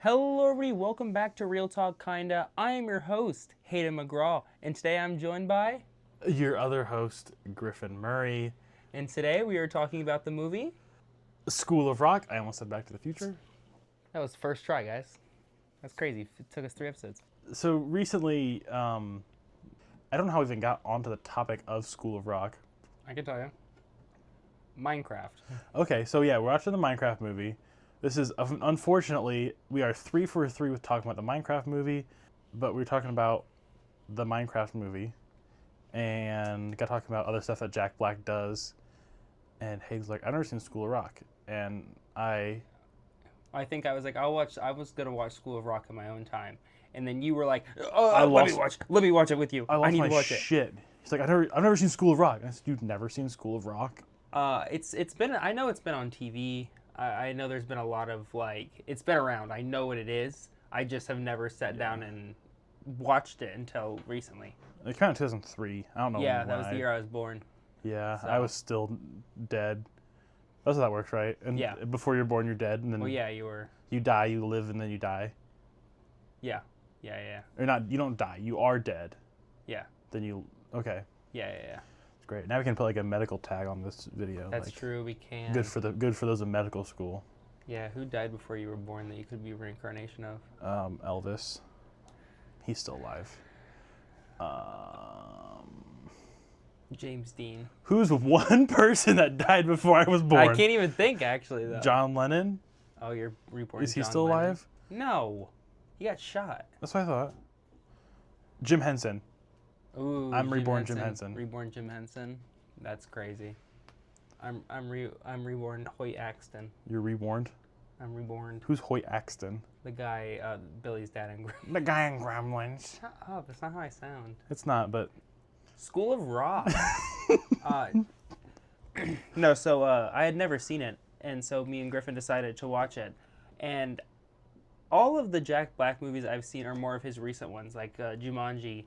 Hello everybody, welcome back to Real Talk Kinda. I am your host, Hayden McGraw, and today I'm joined by... Your other host, Griffin Murray. And today we are talking about the movie... School of Rock. I almost said Back to the Future. That was first try, guys. That's crazy. It took us 3 episodes. So recently, I don't know how we even got onto the topic of School of Rock. I can tell you. Minecraft. Okay, so yeah, we're watching the Minecraft movie. This is, unfortunately, we are 3 for 3 with talking about the Minecraft movie, but we're talking about the Minecraft movie, and got talking about other stuff that Jack Black does, and Hayden's like, I've never seen School of Rock, and I think I was like, I was gonna watch School of Rock in my own time, and then you were like, let me watch it with you. I need to watch it. Shit. He's like, I've never seen School of Rock. And I said, you've never seen School of Rock? It's been, I know it's been on TV. I know there's been a lot of, it's been around. I know what it is. I just have never sat down and watched it until recently. It came out in 2003. I don't know. Yeah, that was the year I was born. Yeah, So. I was still dead. That's how that works, right? And yeah. Before you're born, you're dead. And then well, yeah, you were. You die, you live, and then you die. Yeah. Or not, you don't die. You are dead. Yeah. Then you, okay. Yeah. It's great. Now we can put like a medical tag on this video. That's true, we can. Good for those in medical school. Yeah, who died before you were born that you could be a reincarnation of? Elvis. He's still alive. James Dean. Who's one person that died before I was born? I can't even think, actually, though. John Lennon? Oh, you're reborn. Is he John still Lennon. alive? No. He got shot. That's what I thought. Jim Henson. Ooh, I'm reborn Jim Henson. Reborn Jim Henson. That's crazy. I'm reborn Hoyt Axton. You're reborn? I'm reborn. Who's Hoyt Axton? The guy, Billy's dad in Gremlins. The guy in Gremlins. Shut up, that's not how I sound. It's not, but... School of Rock. No, so I had never seen it, and so me and Griffin decided to watch it. And all of the Jack Black movies I've seen are more of his recent ones, like Jumanji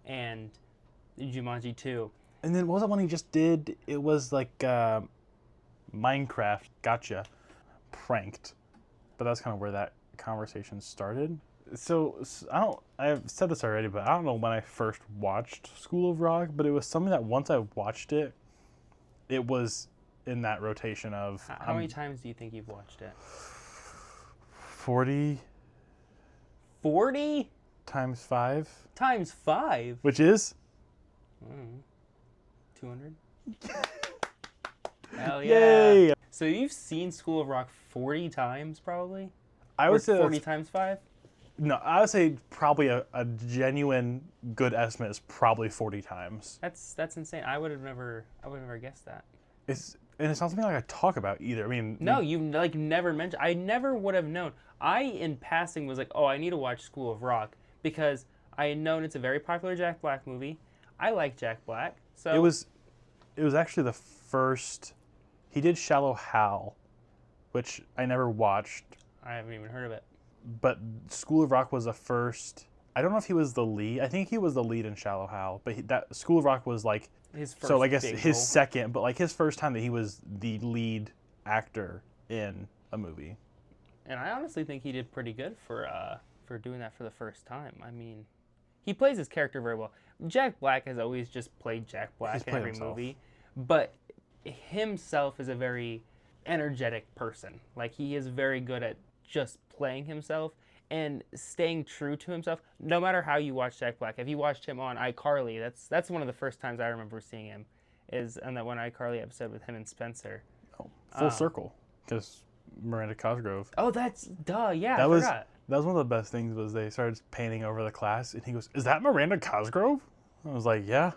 and Jumanji 2. And then what was that one he just did? It was like Minecraft. Gotcha. Pranked. But that's kind of where that conversation started. So I've said this already, but I don't know when I first watched School of Rock, but it was something that once I watched it, it was in that rotation of... How many times do you think you've watched it? 40. 40? Times 5. Times 5? Which is? 200? Hell yeah. Yay! So you've seen School of Rock 40 times, probably? I would say 40 times 5? No, I would say probably a genuine good estimate is probably 40 times. That's insane. I would have never guessed that. It's not something like I talk about either. I mean, no, you never mentioned. I never would have known. I in passing was like, oh, I need to watch School of Rock because I had known it's a very popular Jack Black movie. I like Jack Black, so it was actually the first. He did Shallow Hal, which I never watched. I haven't even heard of it. But School of Rock was the first. I don't know if he was the lead. I think he was the lead in Shallow Hal, but that School of Rock was like his first. So I guess big his role. second, but like his first time that he was the lead actor in a movie. And I honestly think he did pretty good for doing that for the first time. I mean, he plays his character very well. Jack Black has always just played Jack Black in every movie, but himself is a very energetic person. Like, he is very good at just playing himself and staying true to himself. No matter how you watch Jack Black, if you watched him on iCarly, that's one of the first times I remember seeing him, is on that one iCarly episode with him and Spencer. Oh, full circle, because Miranda Cosgrove. Oh, that's yeah. I forgot. That was one of the best things was they started painting over the class, and he goes, "Is that Miranda Cosgrove?" I was like, "Yeah."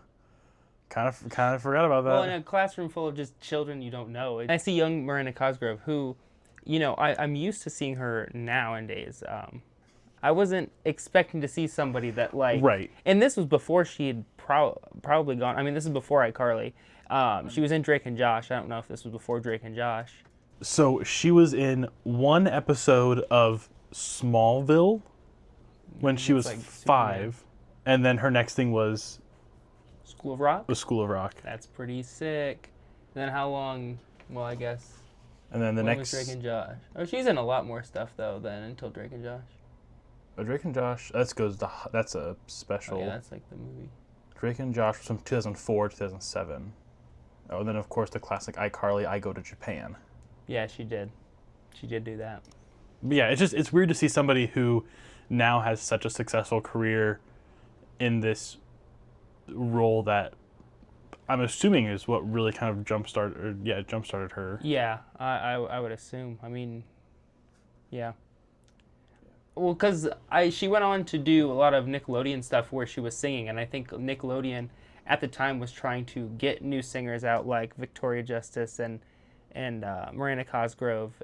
Kind of forgot about that. Well, in a classroom full of just children you don't know. I see young Miranda Cosgrove, who, I'm used to seeing her nowadays. I wasn't expecting to see somebody that right. And this was before she had probably gone. I mean, this is before iCarly. She was in Drake and Josh. I don't know if this was before Drake and Josh. So she was in one episode of Smallville when she was 5, Superman. And then her next thing was School of Rock? School of Rock. That's pretty sick. And then how long? Well, I guess And then the When next... was Drake and Josh? Oh, she's in a lot more stuff, though, than Until Drake and Josh. Drake and Josh, that's a special... Oh, yeah, that's like the movie. Drake and Josh was from 2004, 2007. Oh, and then, of course, the classic iCarly, I Go to Japan. Yeah, she did. She did do that. But yeah, it's weird to see somebody who now has such a successful career in this role that I'm assuming is what really kind of jump-started her. Yeah, I would assume. I mean, yeah. Well, because she went on to do a lot of Nickelodeon stuff where she was singing, and I think Nickelodeon at the time was trying to get new singers out like Victoria Justice and Miranda Cosgrove.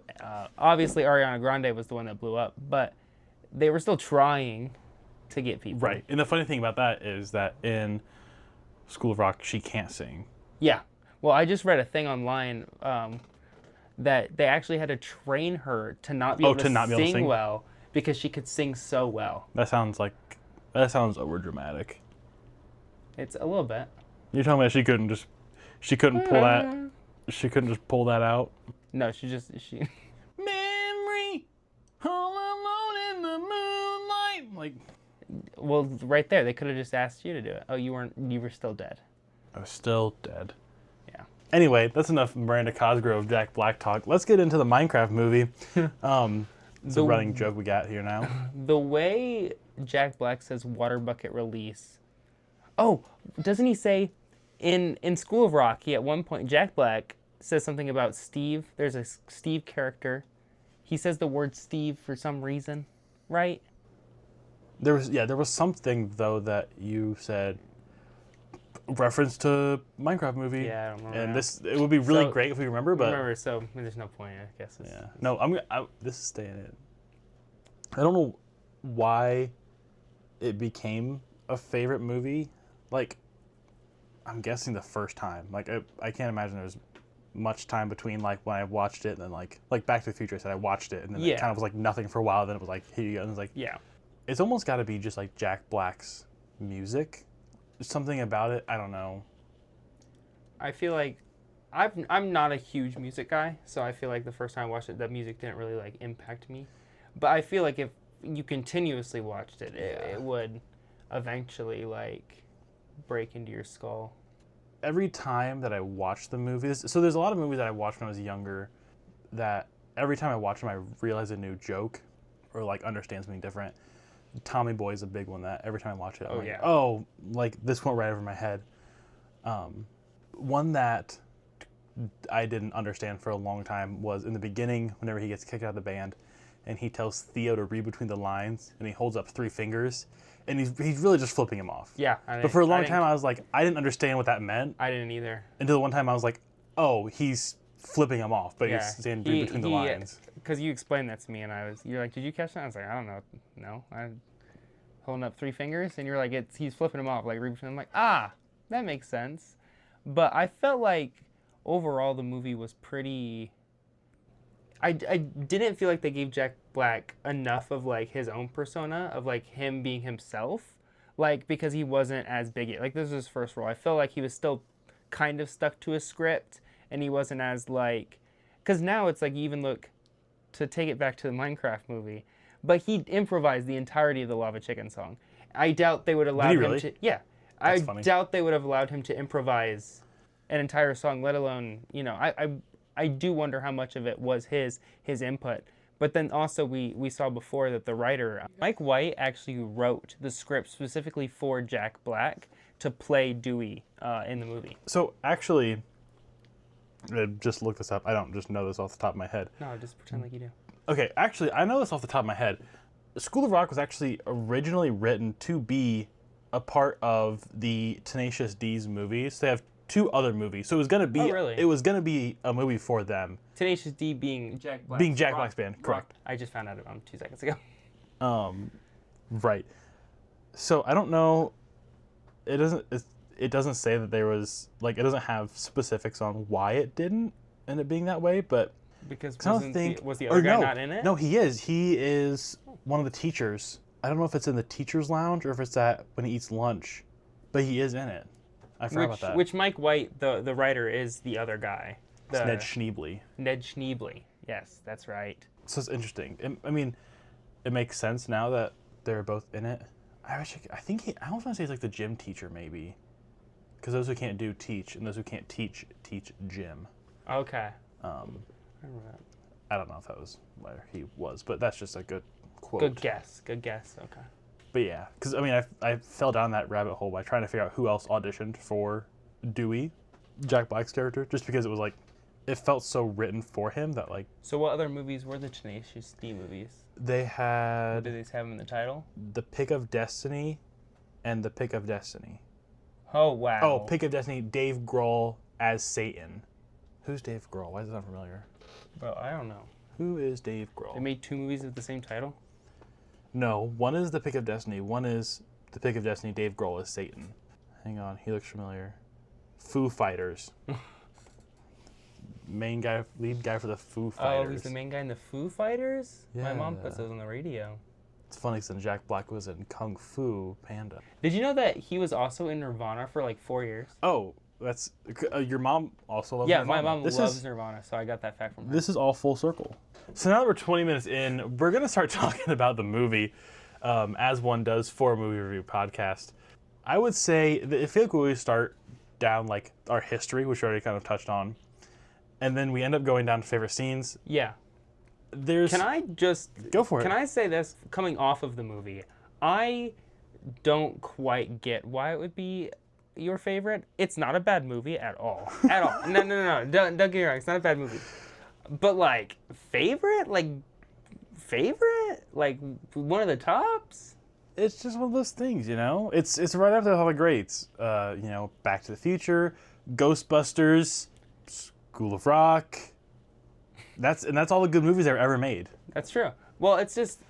Obviously, Ariana Grande was the one that blew up, but they were still trying to get people. Right, and the funny thing about that is that in School of Rock, she can't sing. Yeah. Well, I just read a thing online that they actually had to train her to not be able to sing well because she could sing so well. That sounds over dramatic. It's a little bit. You're telling me she couldn't just pull that out? No, she Memory, all alone in the moonlight. Like, well, right there, they could have just asked you to do it. Oh, you were still dead. I was still dead. Yeah. Anyway, that's enough Miranda Cosgrove, Jack Black talk. Let's get into the Minecraft movie. It's a running joke we got here now. The way Jack Black says water bucket release. Oh, doesn't he say in School of Rock, at one point, Jack Black says something about Steve. There's a Steve character. He says the word Steve for some reason, right? There was something, though, that you said reference to Minecraft movie. Yeah, I don't remember. And it would be really great if we remember, but... so there's no point, I guess. Yeah. No, this is staying in. I don't know why it became a favorite movie. Like, I'm guessing the first time. Like, I can't imagine there's much time between, like, when I watched it and then, like Back to the Future, I said I watched it, and then it kind of was, like, nothing for a while, then it was, like, here you go, and it's, like... Yeah. It's almost got to be just, like, Jack Black's music. Something about it, I don't know. I feel like I'm not a huge music guy, so I feel like the first time I watched it, that music didn't really, like, impact me. But I feel like if you continuously watched it, it would eventually, like, break into your skull. Every time that I watch the movies, so there's a lot of movies that I watched when I was younger that every time I watch them, I realize a new joke or, like, understand something different. Tommy Boy is a big one that every time I watch it, I'm like, this went right over my head. One that I didn't understand for a long time was in the beginning, whenever he gets kicked out of the band, and he tells Theo to read between the lines, and he holds up 3 fingers, and he's really just flipping him off. Yeah. But for a long time, I was like, I didn't understand what that meant. I didn't either. Until the one time I was like, oh, he's flipping him off, but he's saying read between the lines. Because you explained that to me, and you're like, did you catch that? I was like, I don't know. No. I'm holding up 3 fingers, and you're like, he's flipping him off, like read between them. I'm like, that makes sense. But I felt like overall the movie was pretty... I didn't feel like they gave Jack Black enough of, like, his own persona, of, like, him being himself, like, because he wasn't as big. Like, this was his first role. I felt like he was still kind of stuck to a script, and he wasn't as, like... Because now it's like, you even look, to take it back to the Minecraft movie, but he improvised the entirety of the Lava Chicken song. I doubt they would allow him to... Yeah. That's funny. Doubt they would have allowed him to improvise an entire song, let alone, I do wonder how much of it was his input. But then also we saw before that the writer, Mike White, actually wrote the script specifically for Jack Black to play Dewey in the movie. So actually, I just looked this up. I don't just know this off the top of my head. No, just pretend like you do. Okay, actually, I know this off the top of my head. School of Rock was actually originally written to be a part of the Tenacious D's movies. They have 2 other movies, so it was gonna be. Oh, really? It was gonna be a movie for them. Tenacious D being Jack Black. Being Jack Black's band, correct? I just found out about him 2 seconds ago. Right. So I don't know. It doesn't say that there was, like, it doesn't have specifics on why it didn't end up being that way, but because was the other guy not in it? No, he is. He is one of the teachers. I don't know if it's in the teacher's lounge or if it's when he eats lunch, but he is in it. I forgot about that. Which Mike White, the writer, is the other guy. It's Ned Schneebly. Ned Schneebly. Yes, that's right. So it's interesting. I mean, it makes sense now that they're both in it. I don't want to say he's like the gym teacher, maybe. Because those who can't do teach, and those who can't teach gym. Okay. I don't know if that was where he was, but that's just a good quote. Good guess. Okay. But yeah, because I mean, I fell down that rabbit hole by trying to figure out who else auditioned for Dewey, Jack Black's character, just because it was like, it felt so written for him that like. So what other movies were the Tenacious D movies? They had. Did they have them in the title? The Pick of Destiny, and The Pick of Destiny. Oh wow. Oh, Pick of Destiny. Dave Grohl as Satan. Who's Dave Grohl? Why is that not familiar? Bro, I don't know. Who is Dave Grohl? They made 2 movies with the same title? No, one is The Pick of Destiny. One is The Pick of Destiny. Dave Grohl as Satan. Hang on, he looks familiar. Foo Fighters. Lead guy for the Foo Fighters. Oh, he's the main guy in the Foo Fighters? Yeah. My mom puts those on the radio. It's funny because Jack Black was in Kung Fu Panda. Did you know that he was also in Nirvana for like 4 years? Oh, that's your mom also loves Nirvana. Yeah, my mom loves Nirvana, so I got that fact from her. This is all full circle. So now that we're 20 minutes in, we're going to start talking about the movie, as one does for a movie review podcast. I would say, I feel like we start down like our history, which we already kind of touched on, and then we end up going down to favorite scenes. Yeah. Can I just... Go for it. Can I say this, coming off of the movie? I don't quite get why it would be your favorite. It's not a bad movie at all. At all. No. Don't get me wrong. It's not a bad movie. But, like, favorite? Like, one of the tops? It's just one of those things, you know? It's right after all the greats. Back to the Future, Ghostbusters, School of Rock. That's all the good movies that were ever made. That's true. Well, it's just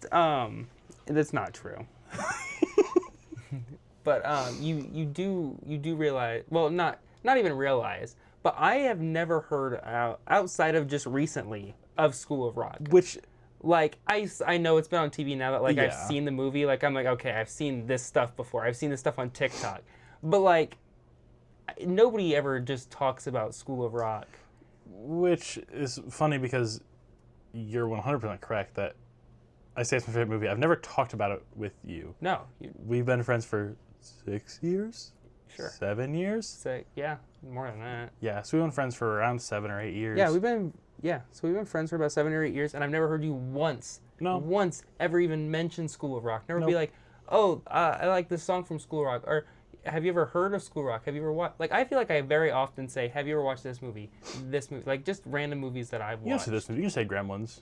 that's not true. But you do realize, well, not even realize, but I have never heard outside of just recently of School of Rock. Which, like, I know it's been on TV now that like yeah. I've seen the movie. Like I'm like, okay, I've seen this stuff before. I've seen this stuff on TikTok, but like nobody ever just talks about School of Rock. Which is funny because you're 100% correct that I say it's my favorite movie. I've never talked about it with you. No. We've been friends for 6 years? Sure. 7 years? Yeah, more than that. Yeah, so we've been friends for around 7 or 8 years. Yeah, we've been friends for about 7 or 8 years, and I've never heard you once ever even mention School of Rock. Never be like, oh, I like this song from School of Rock, or have you ever heard of School of Rock? Have you ever watched? Like, I feel like I very often say, have you ever watched this movie? Like just random movies that I've watched. You can say this movie. You can say Gremlins.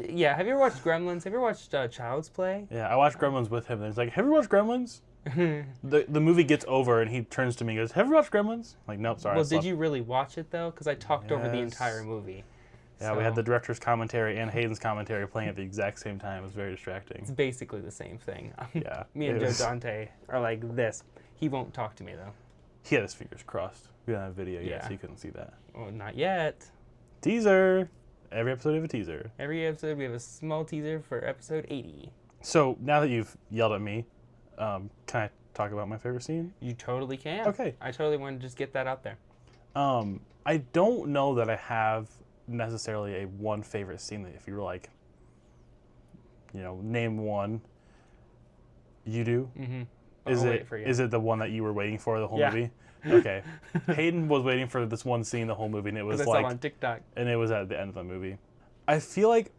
Yeah, have you ever watched Gremlins? Have you ever watched Child's Play? Yeah, I watched Gremlins with him, and he's like, have you watched Gremlins? The movie gets over, and he turns to me and goes, have you watched Gremlins? I'm like, nope, sorry. Well, did you really watch it, though? Because I talked over the Yes. entire movie. Yeah, we had the director's commentary and Hayden's commentary playing at the exact same time. It was very distracting. It's basically the same thing. Yeah. Me and Joe Dante are like this. He won't talk to me, though. He had his fingers crossed. We don't have video yet, Yeah. so you couldn't see that. Well, not yet. Teaser! Every episode we have a teaser. Every episode we have a small teaser for episode 80. So, now that you've yelled at me, can I talk about my favorite scene? You totally can. Okay. I totally want to just get that out there. I don't know that I have necessarily a one favorite scene that if you were like, name one, you do? Mm-hmm. Is it the one that you were waiting for the whole Yeah. movie? Okay. Hayden was waiting for this one scene the whole movie, and it was I saw it on TikTok. and it was at the end of the movie. I feel like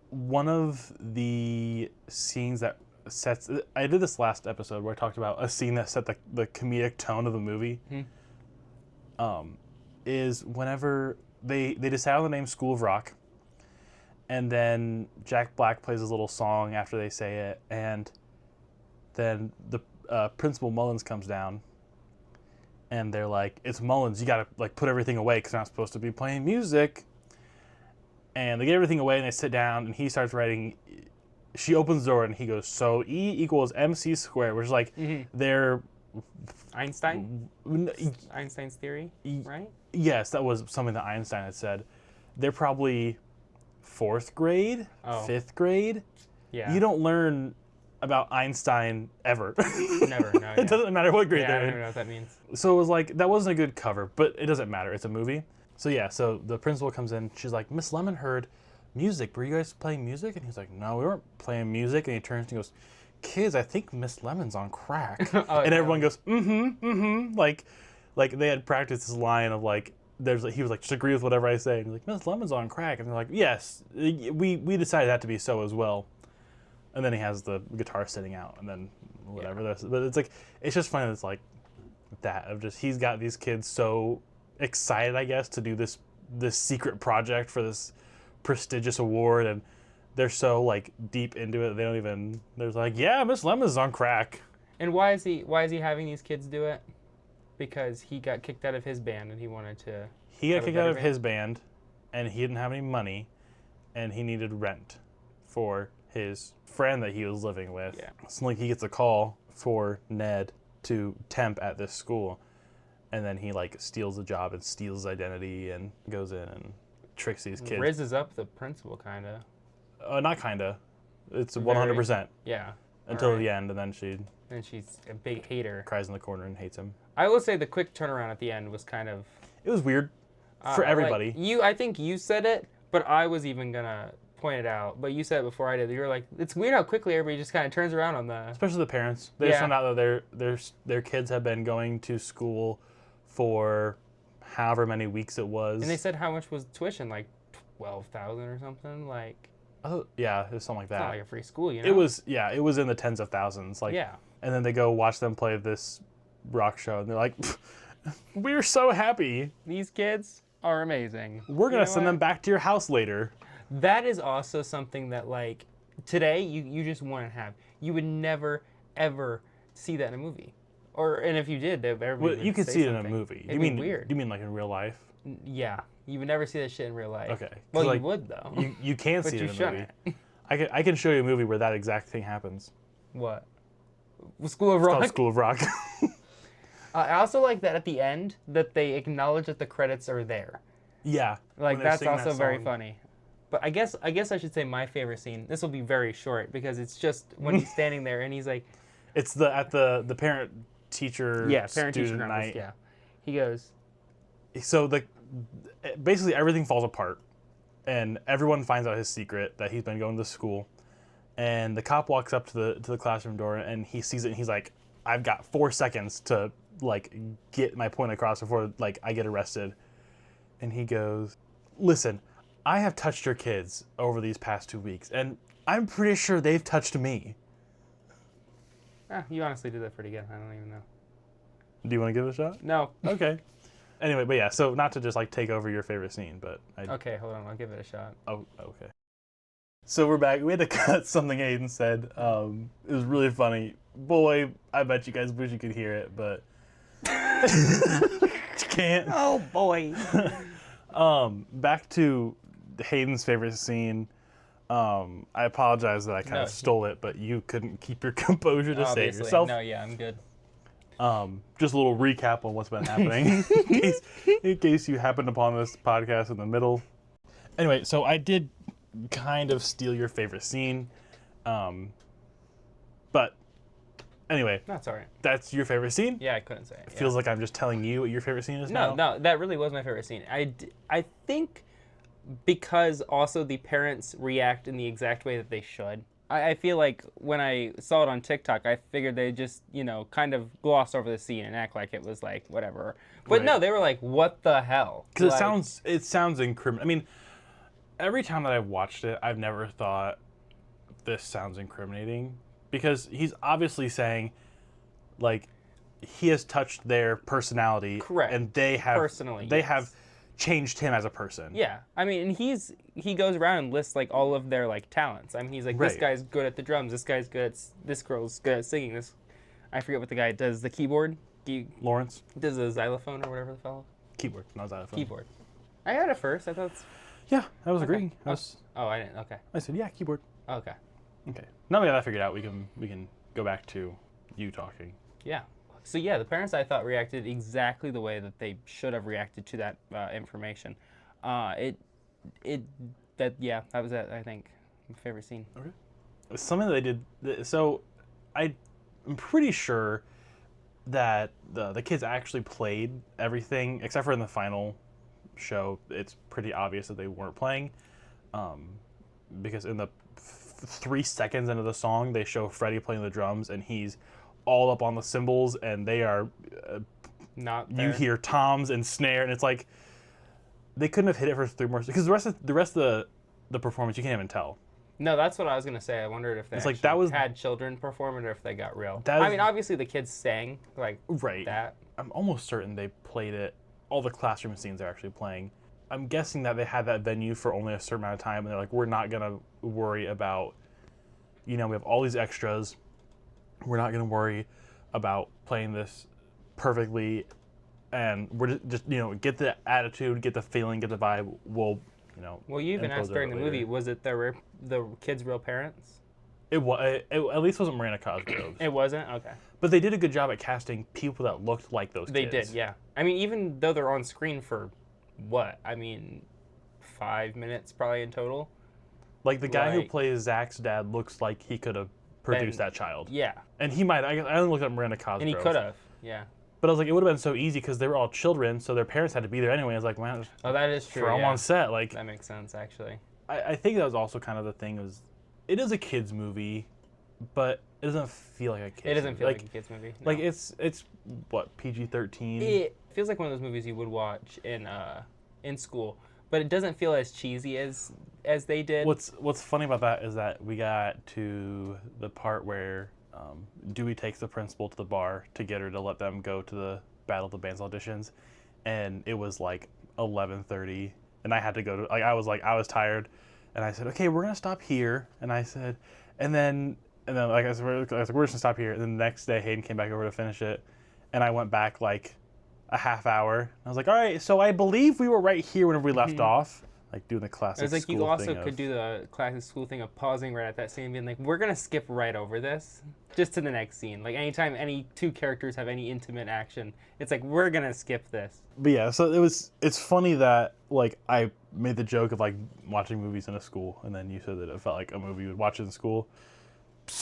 one of the scenes that sets, I did this last episode where I talked about a scene that set the comedic tone of the movie, is whenever they decide on the name School of Rock, and then Jack Black plays his little song after they say it, and then the Principal Mullins comes down, and they're like, it's Mullins, you gotta like put everything away because I'm not supposed to be playing music. And they get everything away and they sit down and he starts writing. She opens the door and he goes, so E equals MC squared, which is like their Einstein's theory, right? Yes, that was something that Einstein had said. They're probably 4th grade, 5th grade. Yeah. You don't learn about Einstein ever. Never, no. It doesn't matter what grade I they're don't in. even know what that means. So it was like, that wasn't a good cover, but it doesn't matter. It's a movie. So the principal comes in. She's like, Miss Lemon heard music. Were you guys playing music? And he's like, no, we weren't playing music. And he turns and he goes, kids, I think Miss Lemon's on crack. And everyone goes, like they had practiced this line of like, he was like, just agree with whatever I say. And he's like, Miss Lemon's on crack. And they're like, yes, we decided that to be so as well. And then he has the guitar sitting out and then whatever. Yeah. But it's like, it's just funny. It's like that of just, he's got these kids so excited, I guess, to do this secret project for this prestigious award. And they're so like deep into it. They don't even, they're like, yeah, Miss Lemon's on crack. And why is he having these kids do it? Because he got kicked out of his band and he wanted to. He got kicked out of his band and he didn't have any money and he needed rent for his friend that he was living with. Yeah. So like he gets a call for Ned to temp at this school, and then he like steals the job and steals his identity and goes in and tricks these kids. Rizzes up the principal, kinda. Not kinda. It's 100%. Yeah. Until the end, and then she's a big hater. Cries in the corner and hates him. I will say the quick turnaround at the end was kind of. It was weird for everybody. Like, I think you said it, but I was even gonna point it out. But you said it before I did. You were like, it's weird how quickly everybody just kind of turns around on the. Especially the parents. They just found out that their kids have been going to school for however many weeks it was. And they said how much was tuition, like $12,000 or something, like. Oh yeah, it was something like that. It's not like a free school, you know. It was in the tens of thousands, like. Yeah. And then they go watch them play this rock show, and they're like, "We're so happy. These kids are amazing. We're gonna send them back to your house later." That is also something that, like, today you just want to have. You would never ever see that in a movie, and if you did, everybody would you could say see it something. in a movie. It'd be weird. You mean like in real life? Yeah, you would never see that shit in real life. Okay. Well, like, you would though. You can see it in a movie. I can show you a movie where that exact thing happens. What? School of Rock? It's called School of Rock. I also like that at the end that they acknowledge that the credits are there. Yeah. Like that's also very funny. But I guess I should say my favorite scene. This will be very short because it's just when he's standing there and he's like. It's at the parent teacher student night. Yeah. He goes. So basically everything falls apart, and everyone finds out his secret that he's been going to school. And the cop walks up to the classroom door and he sees it and he's like, I've got 4 seconds to like get my point across before like I get arrested. And he goes, listen, I have touched your kids over these past 2 weeks and I'm pretty sure they've touched me. You honestly did that pretty good. I don't even know. Do you want to give it a shot? No. Okay. Anyway, but yeah, so not to just like take over your favorite scene, but Okay, hold on, I'll give it a shot. Oh, okay. So we're back. We had to cut something Aiden said. It was really funny. Boy, I bet you guys wish you could hear it, but you can't. Oh boy. Back to Hayden's favorite scene. I apologize that I kind of stole it, but you couldn't keep your composure to save yourself. No, yeah, I'm good. Just a little recap on what's been happening in case you happened upon this podcast in the middle. Anyway, so I did kind of steal your favorite scene. But anyway. That's all right. That's your favorite scene? Yeah, I couldn't say it. It feels like I'm just telling you what your favorite scene is now? No, that really was my favorite scene. I think because also the parents react in the exact way that they should. I feel like when I saw it on TikTok, I figured they just, kind of gloss over the scene and act like it was like whatever. But no, they were like, what the hell? Because it sounds incriminating. I mean, every time that I've watched it, I've never thought this sounds incriminating. Because he's obviously saying, like, he has touched their personality. Correct. And they have personally, have changed him as a person. Yeah. I mean, and he goes around and lists like all of their like talents. I mean, he's like, this guy's good at the drums, this guy's good at, this girl's good at singing, I forget what the guy does, the keyboard. Lawrence. Does a xylophone or whatever the fellow. Keyboard, not xylophone. Keyboard. I had it first. I thought it's... Yeah, I was agreeing. I didn't. Okay. I said, yeah, keyboard. Okay. Okay. Now we got that figured out. We can go back to you talking. Yeah. So yeah, the parents I thought reacted exactly the way that they should have reacted to that information. That was it. I think my favorite scene. Okay. Something that they did. So, I'm pretty sure that the kids actually played everything except for in the final show, it's pretty obvious that they weren't playing, because in the 3 seconds into the song, they show Freddie playing the drums, and he's all up on the cymbals, and they are not there. You hear toms and snare, and it's like they couldn't have hit it for 3 more because the rest of the performance you can't even tell. No, that's what I was gonna say. I wondered if they it's like that was had children perform it or if they got real. That is, I mean, obviously the kids sang like right. that. I'm almost certain they played it. All the classroom scenes they're actually playing. I'm guessing that they had that venue for only a certain amount of time, and they're like, we're not gonna worry about, we have all these extras. We're not gonna worry about playing this perfectly, and we're just get the attitude, get the feeling, get the vibe. Well, you even asked during the movie, was it the kids' real parents? It at least wasn't Miranda Cosgrove's. It wasn't? Okay. But they did a good job at casting people that looked like those kids. They did, yeah. I mean, even though they're on screen for, 5 minutes probably in total? Like, the guy who plays Zach's dad looks like he could have produced that child. Yeah. And he might. I only looked up Miranda Cosgrove. And he could have, yeah. But I was like, it would have been so easy because they were all children, so their parents had to be there anyway. I was like, man, that is true. Throw them on set. Like, that makes sense, actually. I think that was also kind of the thing it is a kids movie, but it doesn't feel like a kids movie. It doesn't feel like a kids movie. No. Like, it's what, PG-13? It feels like one of those movies you would watch in school, but it doesn't feel as cheesy as they did. What's funny about that is that we got to the part where Dewey takes the principal to the bar to get her to let them go to the Battle of the Bands auditions, and it was like 11:30, and I had to go to I was tired, and I said, okay, we're gonna stop here, and I said, and then like I said, we're just gonna stop here, and then the next day Hayden came back over to finish it, and I went back like a half hour. I was like, all right, so I believe we were right here whenever we left off. Like doing the classic. It's like you also could do the classic school thing of pausing right at that scene and being like, we're gonna skip right over this just to the next scene. Like anytime any two characters have any intimate action, it's like we're gonna skip this. But yeah, so it's funny that like I made the joke of like watching movies in a school, and then you said that it felt like a movie you would watch in school.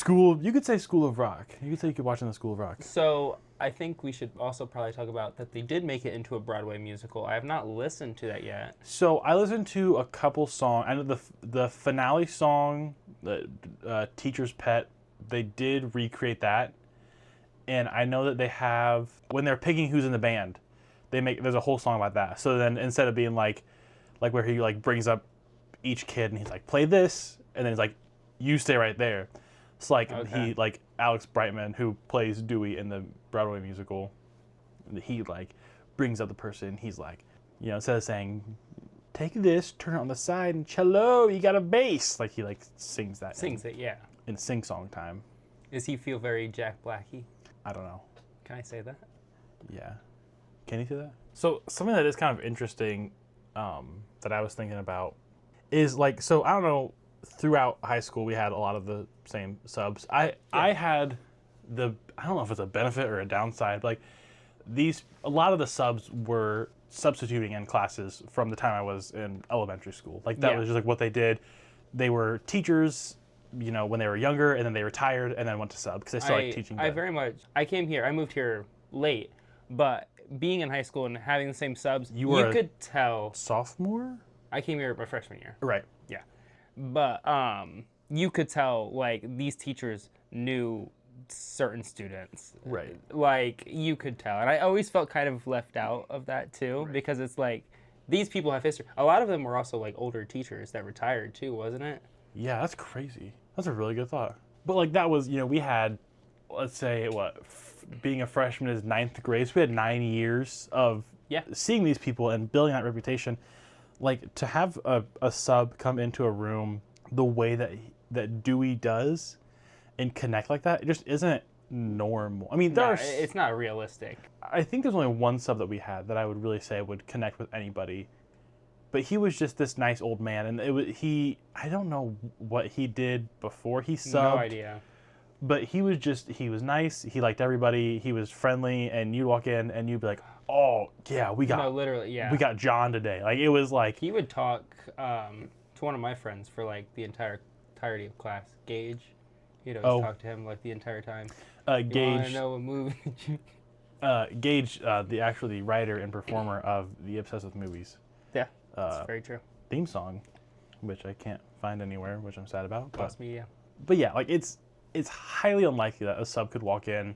You could say School of Rock. You could say you could watch in the School of Rock. So I think we should also probably talk about that they did make it into a Broadway musical. I have not listened to that yet. So I listened to a couple songs. I know the finale song, the Teacher's Pet, they did recreate that. And I know that they have, when they're picking who's in the band, there's a whole song about that. So then instead of being like where he like brings up each kid and he's like, play this, and then he's like, you stay right there. It's like he like Alex Brightman, who plays Dewey in the Broadway musical, he like brings up the person. He's like, instead of saying, take this, turn it on the side, and cello, you got a bass. Like he like sings that. Sings it, yeah. In sing song time. Does he feel very Jack Black-y? I don't know. Can I say that? Yeah. Can you say that? So something that is kind of interesting, that I was thinking about is like, so I don't know. Throughout high school, we had a lot of the same subs. I had I don't know if it's a benefit or a downside, but like a lot of the subs were substituting in classes from the time I was in elementary school. Like that was just like what they did. They were teachers, when they were younger, and then they retired and then went to sub because they still like teaching. I moved here late, but being in high school and having the same subs, you could tell. Sophomore? I came here my freshman year. Right. Yeah. But you could tell, like, these teachers knew certain students. Right. Like, you could tell. And I always felt kind of left out of that, too, because it's like, these people have history. A lot of them were also, like, older teachers that retired, too, wasn't it? Yeah, that's crazy. That's a really good thought. But, like, that was, we had, let's say, being a freshman is 9th grade, so we had 9 years of seeing these people and building that reputation. Like, to have a sub come into a room the way that Dewey does and connect like that, it just isn't normal. I mean, it's not realistic. I think there's only one sub that we had that I would really say would connect with anybody. But he was just this nice old man, and I don't know what he did before he subbed. No idea. But he was nice, he liked everybody, he was friendly, and you'd walk in and you'd be like, oh, yeah, we got John today. Like, it was like... He would talk to one of my friends for, like, the entirety of class. Gage. He'd always talk to him, like, the entire time. Gage... You want to know what movie... Gage, the writer and performer of The Obsessed with Movies. Yeah, that's very true. theme song, which I can't find anywhere, which I'm sad about. Lost media. But yeah, like it's highly unlikely that a sub could walk in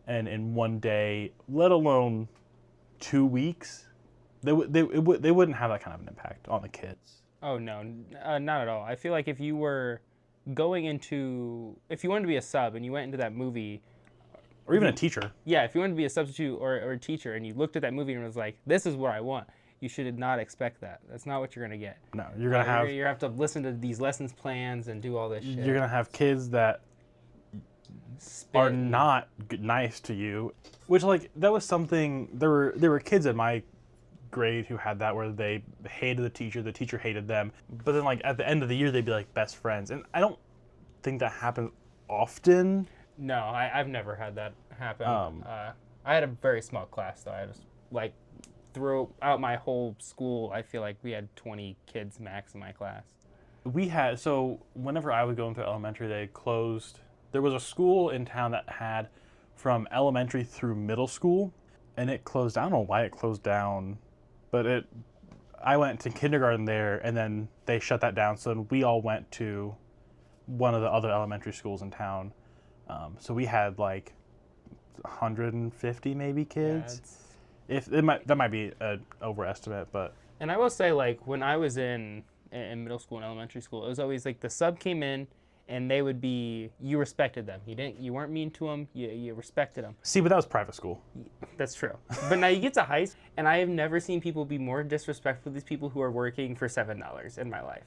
and in one day, let alone 2 weeks, they wouldn't have that kind of an impact on the kids. Oh no, not at all. I feel like if you wanted to be a sub and you went into that movie, or even a teacher. Yeah, if you wanted to be a substitute or a teacher and you looked at that movie and was like, "This is what I want," you should not expect that. That's not what you're gonna get. No, you're gonna have you have to listen to these lessons plans and do all this shit. You're gonna have kids that are not nice to you, which like that was something. There were kids in my grade who had that where they hated the teacher hated them, but then like at the end of the year they'd be like best friends, and I don't think that happens often. No, I've never had that happen. I had a very small class though. I just like throughout my whole school, I feel like we had 20 kids max in my class. We had, so whenever I was going through elementary, they closed. There was a school in town that had from elementary through middle school, and it closed. I don't know why it closed down, but I went to kindergarten there, and then they shut that down. So we all went to one of the other elementary schools in town. So we had like 150 maybe kids. If that might be an overestimate, but. And I will say, like when I was in middle school and elementary school, it was always like the sub came in, and they would be, you respected them. You weren't mean to them. You respected them. See, but that was private school. That's true. But now you get to high school, and I have never seen people be more disrespectful to these people who are working for $7 in my life.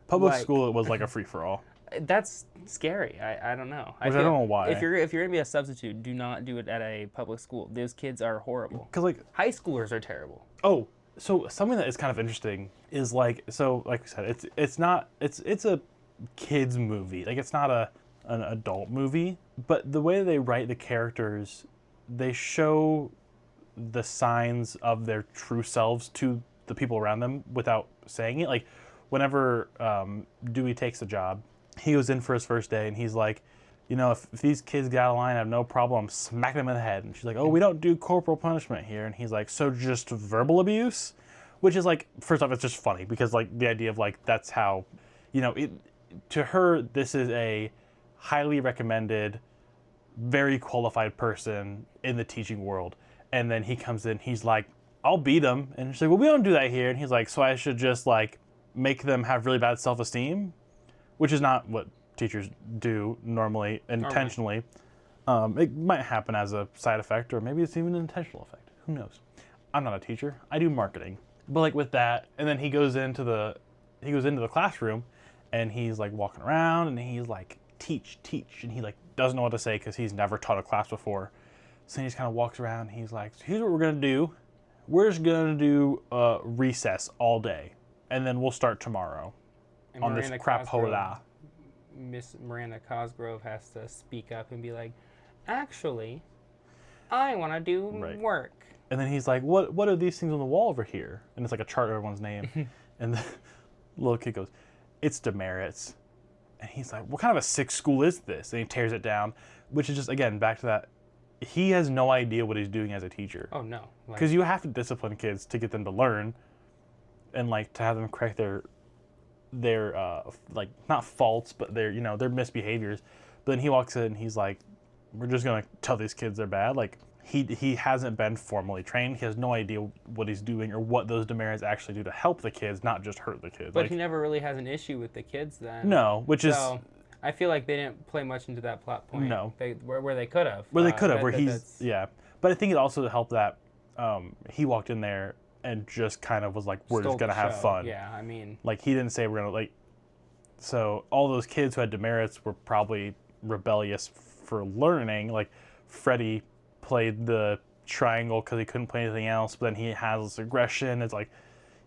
Public school, it was like a free for all. That's scary. I don't know. I don't know why. If you're gonna be a substitute, do not do it at a public school. Those kids are horrible. Because like high schoolers are terrible. Oh, so something that is kind of interesting is like we said, it's a kids movie. Like it's not an adult movie, but the way they write the characters, they show the signs of their true selves to the people around them without saying it. Like whenever Dewey takes the job, he goes in for his first day and he's like, you know, if these kids get out of line, I have no problem smacking them in the head. And she's like, oh, we don't do corporal punishment here. And he's like, so just verbal abuse? Which is like, first off, it's just funny because like the idea of like, that's how, you know, to her, this is a highly recommended, very qualified person in the teaching world. And then he comes in, he's like, I'll beat them. And she's like, well, we don't do that here. And he's like, so I should just like make them have really bad self-esteem? Which is not what teachers do normally, intentionally. It might happen as a side effect, or maybe it's even an intentional effect. Who knows? I'm not a teacher. I do marketing. But like with that, and then he goes into the classroom, and he's like walking around, and he's like, teach, and he like doesn't know what to say because he's never taught a class before. So he just kind of walks around. And he's like, so here's what we're gonna do. We're just gonna do recess all day, and then we'll start tomorrow. And on this crapola. Miss Miranda Cosgrove has to speak up and be like, actually, I want to do work. And then he's like, what are these things on the wall over here? And it's like a chart of everyone's name. And the little kid goes, it's demerits. And he's like, what kind of a sick school is this? And he tears it down, which is just, again, back to that. He has no idea what he's doing as a teacher. Oh, no. Because you have to discipline kids to get them to learn and like to have them correct their like not faults, but their misbehaviors. But then he walks in and he's like, we're just gonna tell these kids they're bad. Like he hasn't been formally trained. He has no idea what he's doing or what those demerits actually do to help the kids, not just hurt the kids. But like, he never really has an issue with the kids then. No, I feel like they didn't play much into that plot point. No. Where they could have. But I think it also helped that he walked in there and just kind of was like, we're just going to have fun. Yeah, I mean. Like, he didn't say we're going to, like... So, all those kids who had demerits were probably rebellious for learning. Like, Freddie played the triangle because he couldn't play anything else, but then he has this aggression. It's like,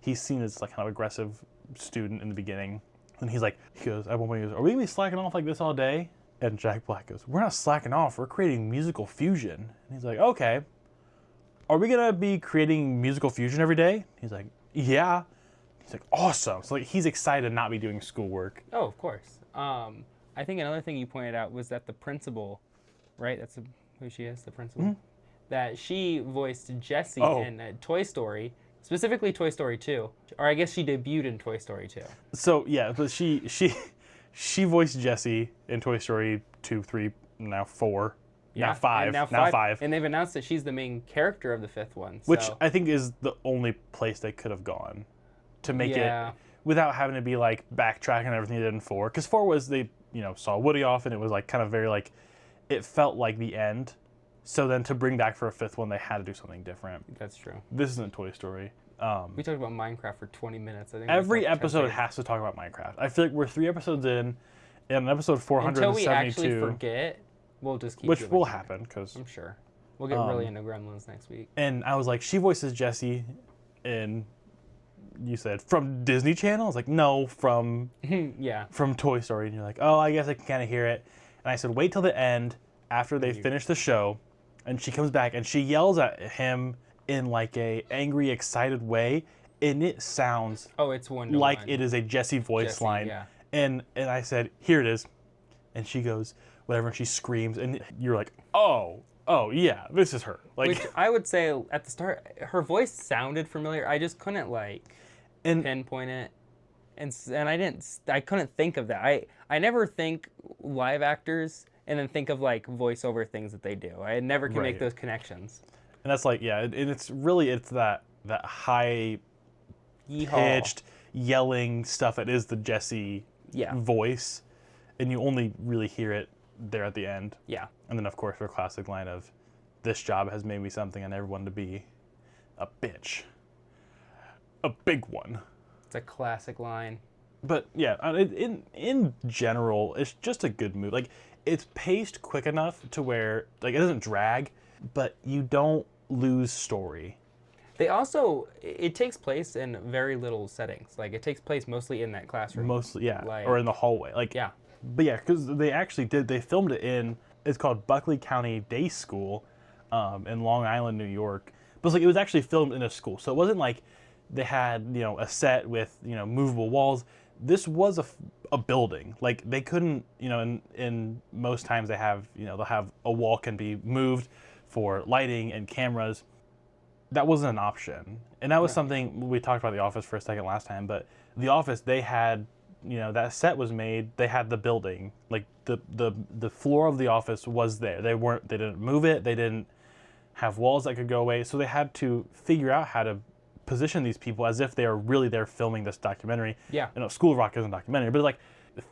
he's seen as, like, kind of aggressive student in the beginning. And he goes, at one point, he goes, are we going to be slacking off like this all day? And Jack Black goes, we're not slacking off. We're creating musical fusion. And he's like, okay. Are we going to be creating musical fusion every day? He's like, yeah. He's like, awesome. So like, he's excited to not be doing schoolwork. Oh, of course. I think another thing you pointed out was that the principal, right? That's who she is, the principal. Mm-hmm. That she voiced Jessie in Toy Story. Specifically Toy Story 2. Or I guess she debuted in Toy Story 2. So yeah, but she voiced Jessie in Toy Story 2, 3, now 4, Yeah, now 5, and now 5. And they've announced that she's the main character of the 5th one. So. Which I think is the only place they could have gone to make it without having to be like backtracking everything they did in 4. Because 4 was they saw Woody off and it was like kind of very like it felt like the end. So then to bring back for a 5th one, they had to do something different. That's true. This isn't Toy Story. We talked about Minecraft for 20 minutes. I think every episode has to talk about Minecraft. I feel like we're 3 episodes in, and episode 472. Until we actually forget, we'll just keep. Which will happen because I'm sure we'll get really into Gremlins next week. And I was like, she voices Jessie, and you said from Disney Channel. I was like, no, from from Toy Story. And you're like, oh, I guess I can kind of hear it. And I said, wait till the end after they finish the show. And she comes back and she yells at him in like a angry, excited way, and it sounds it's like it is a Jessie voice line. Yeah. And I said, here it is, and she goes whatever, and she screams, and you're like, oh yeah, this is her. Like, which I would say at the start, her voice sounded familiar. I just couldn't pinpoint it, and I couldn't think of that. I never think live actors and then think of like voiceover things that they do. I never can make those connections. And that's like, and it's that high pitched yelling stuff that is the Jessie voice, and you only really hear it there at the end. Yeah. And then of course her classic line of, "This job has made me something I never wanted to be, a bitch, a big one." It's a classic line. But yeah, in general, it's just a good movie. Like, it's paced quick enough to where like it doesn't drag, but you don't lose story. It takes place in very little settings. Like, it takes place mostly in that classroom. Mostly, yeah, or in the hallway. Like, yeah. But yeah, because they filmed it it's called Buckley County Day School in Long Island, New York. But it was actually filmed in a school. So it wasn't like they had, a set with, movable walls. This was a building. Like, they couldn't, in most times they have, they'll have a wall can be moved for lighting and cameras. That wasn't an option. And that was something we talked about The Office for a second last time, but The Office, they had, that set was made, they had the building. Like, the floor of The Office was there. They didn't move it, they didn't have walls that could go away, so they had to figure out how to position these people as if they are really there filming this documentary. Yeah. School of Rock isn't a documentary, but like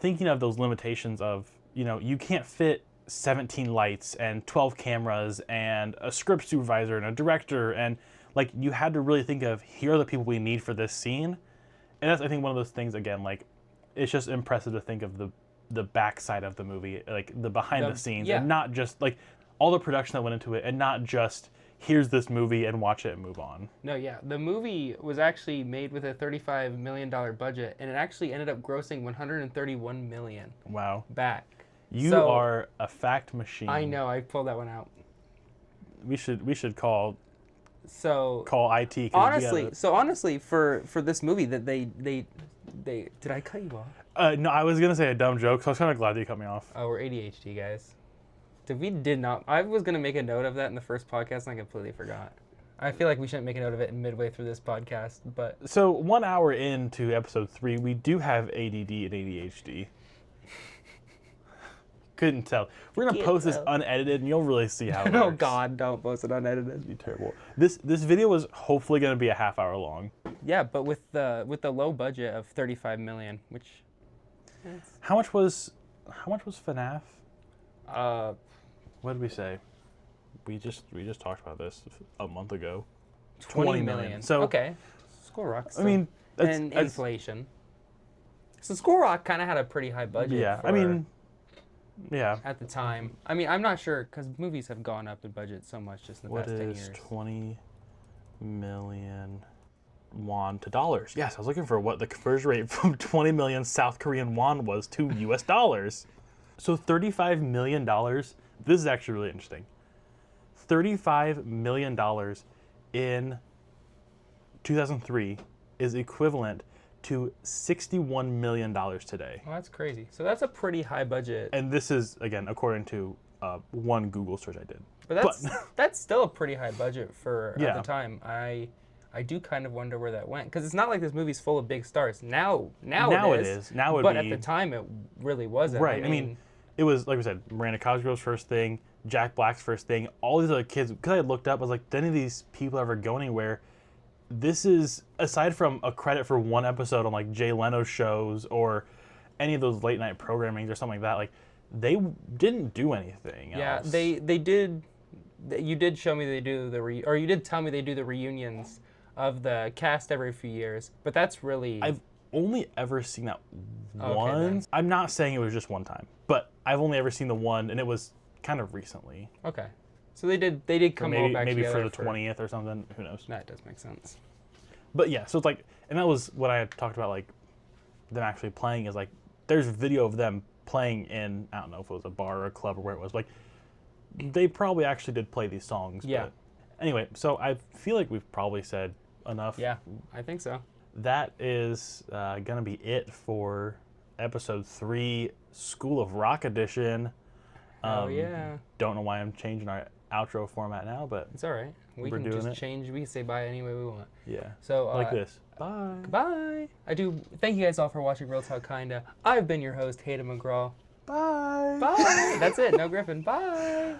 thinking of those limitations of, you can't fit 17 lights and 12 cameras and a script supervisor and a director, and like you had to really think of, here are the people we need for this scene. And that's, I think, one of those things, again, like it's just impressive to think of the backside of the movie, like the behind the scenes, and not just like all the production that went into it, and not just here's this movie and watch it and move on. No, yeah. The movie was actually made with a $35 million budget, and it actually ended up grossing $131 million. Wow. Back. You are a fact machine. I know. I pulled that one out. We should call IT. Honestly, for this movie that they did I cut you off? No, I was gonna say a dumb joke, so I was kind of glad that you cut me off. Oh, we're ADHD guys. We did not. I was gonna make a note of that in the first podcast, and I completely forgot. I feel like we shouldn't make a note of it midway through this podcast, but so 1 hour into episode 3, we do have ADD and ADHD. Couldn't tell. We're gonna post this unedited, and you'll really see how it works. Oh God, don't post it unedited. It'd be terrible. This video is hopefully gonna be a half hour long. Yeah, but with the low budget of $35 million, which. How much was FNAF? What did we say? We just talked about this a month ago. 20 million. So okay, School Rock. I mean, and inflation. So School Rock kind of had a pretty high budget. Yeah, yeah. At the time, I'm not sure because movies have gone up in budget so much just in the past 10 years. What is 20 million won to dollars? Yes, I was looking for what the conversion rate from 20 million South Korean won was to US dollars. So $35 million. This is actually really interesting. $35 million in 2003 is equivalent to $61 million today. Well, that's crazy. So that's a pretty high budget. And this is, again, according to one Google search I did. But that's still a pretty high budget for at the time. I I do kind of wonder where that went, because it's not like this movie's full of big stars. Now it is. Now but at the time it really wasn't. Right. I mean, it was, like we said, Miranda Cosgrove's first thing, Jack Black's first thing, all these other kids. Because I looked up, I was like, did any of these people ever go anywhere? This is, aside from a credit for one episode on like Jay Leno's shows or any of those late night programmings or something like that, like they didn't do anything else. They did. You did show me they do or you did tell me they do the reunions of the cast every few years, but that's really. I've only ever seen that once. Then. I'm not saying it was just one time, but I've only ever seen the one, and it was kind of recently. Okay, so they did come all back maybe together for the 20th or something. Who knows? That does make sense. But yeah, so it's like, and that was what I had talked about, like them actually playing is like there's video of them playing in, I don't know if it was a bar or a club or where it was, like they probably actually did play these songs. Yeah. But anyway, so I feel like we've probably said enough. Yeah, I think so. That is going to be it for episode 3, School of Rock edition. Oh, yeah. Don't know why I'm changing our outro format now, but it's all right. We can just change. We can say bye any way we want. Yeah. So like this. Bye. Goodbye. I do thank you guys all for watching Real Talk Kinda. I've been your host, Hayden McGraw. Bye. Bye. That's it. No Griffin. Bye.